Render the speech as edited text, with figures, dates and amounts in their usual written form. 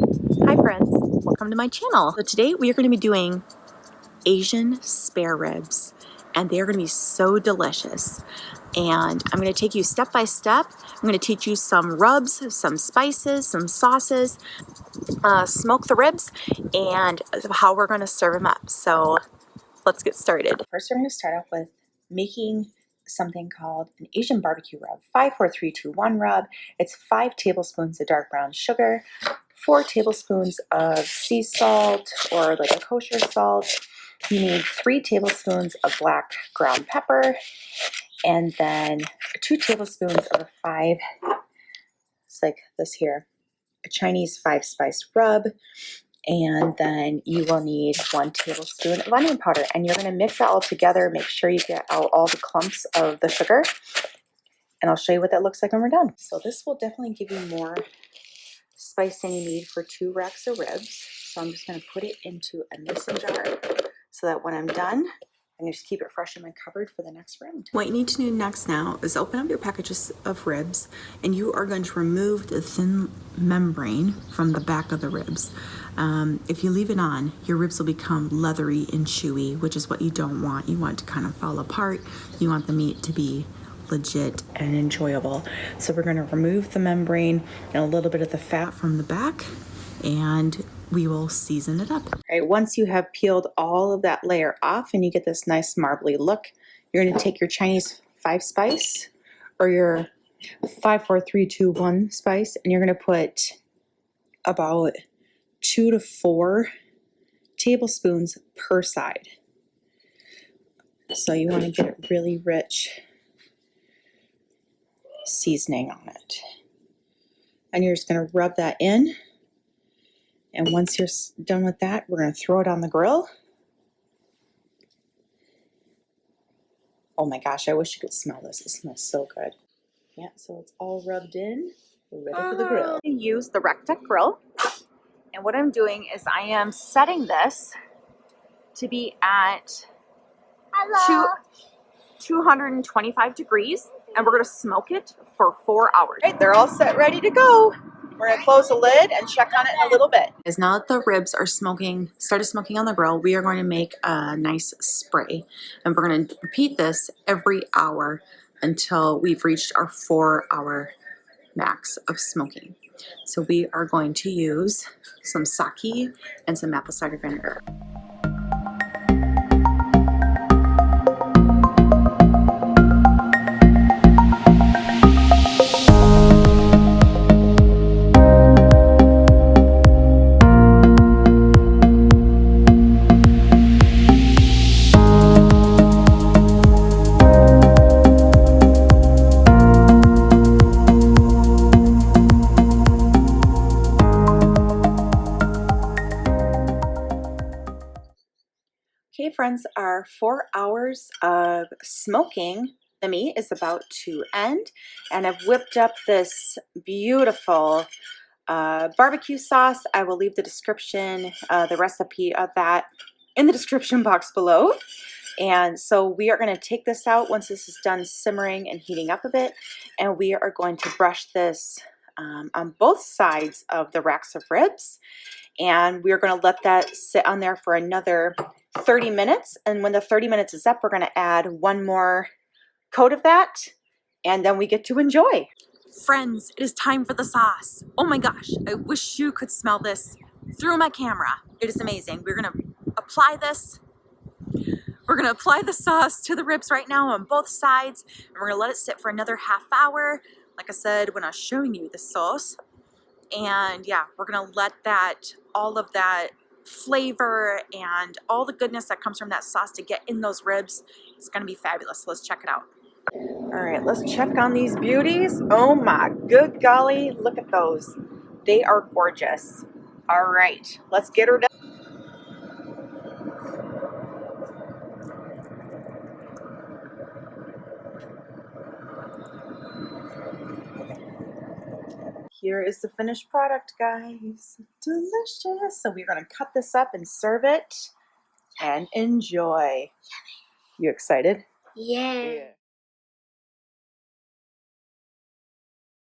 Hi friends, welcome to my channel. So today we are going to be doing Asian spare ribs, and they are going to be so delicious. And I'm going to take you step by step. I'm going to teach you some rubs, some spices, some sauces, smoke the ribs, and how we're going to serve them up. So let's get started. First, we're going to start off with making something called an Asian barbecue rub. 5, 4, 3, 2, 1 rub. It's 5 tablespoons of dark brown sugar, 4 tablespoons of sea salt or like a kosher salt. You need 3 tablespoons of black ground pepper, and then 2 tablespoons of it's like this here, a Chinese 5-spice rub. And then you will need 1 tablespoon of onion powder, and you're going to mix that all together. Make sure you get out all the clumps of the sugar, and I'll show you what that looks like when we're done. So this will definitely give you more spice than you need for 2 racks of ribs. So I'm just going to put it into a mason jar so that when I'm done, I can just keep it fresh in my cupboard for the next round. What you need to do next now is open up your packages of ribs, and you are going to remove the thin membrane from the back of the ribs. If you leave it on, your ribs will become leathery and chewy, which is what you don't want. You want it to kind of fall apart. You want the meat to be legit and enjoyable. So we're going to remove the membrane and a little bit of the fat from the back, and we will season it up. All right, once you have peeled all of that layer off and you get this nice marbly look, you're going to take your Chinese 5-spice or your 5, 4, 3, 2, 1 spice, and you're going to put about 2 to 4 tablespoons per side. So you want to get really rich seasoning on it. And you're just going to rub that in. And once you're done with that, we're going to throw it on the grill. Oh my gosh, I wish you could smell this. It smells so good. Yeah, so it's all rubbed in. We're ready for the grill. I use the RecTec grill. And what I'm doing is I am setting this to be at 225 degrees, and we're going to smoke it for 4 hours. All right, they're all set, ready to go. We're going to close the lid and check on it in a little bit. As now that the ribs are started smoking on the grill, we are going to make a nice spray, and we're going to repeat this every hour until we've reached our 4-hour max of smoking. So we are going to use some sake and some apple cider vinegar. Okay friends, our 4 hours of smoking the meat is about to end, and I've whipped up this beautiful barbecue sauce. I will leave the description, the recipe of that in the description box below. And so we are going to take this out once this is done simmering and heating up a bit, and we are going to brush this on both sides of the racks of ribs, and we're going to let that sit on there for another 30 minutes. And when the 30 minutes is up, we're going to add 1 more coat of that, and then we get to enjoy. Friends, it is time for the sauce. Oh my gosh, I wish you could smell this through my camera. It is amazing. We're going to apply this. We're going to apply the sauce to the ribs right now on both sides, and we're going to let it sit for another half hour, like I said when I was showing you the sauce. And yeah, we're going to let all of that flavor and all the goodness that comes from that sauce to get in those ribs. It's going to be fabulous. Let's check it out. All right, let's check on these beauties. Oh my good golly, look at those. They are gorgeous. All right, let's get her done. Here is the finished product, guys. Delicious. So we're going to cut this up and serve it and enjoy. You excited? Yeah.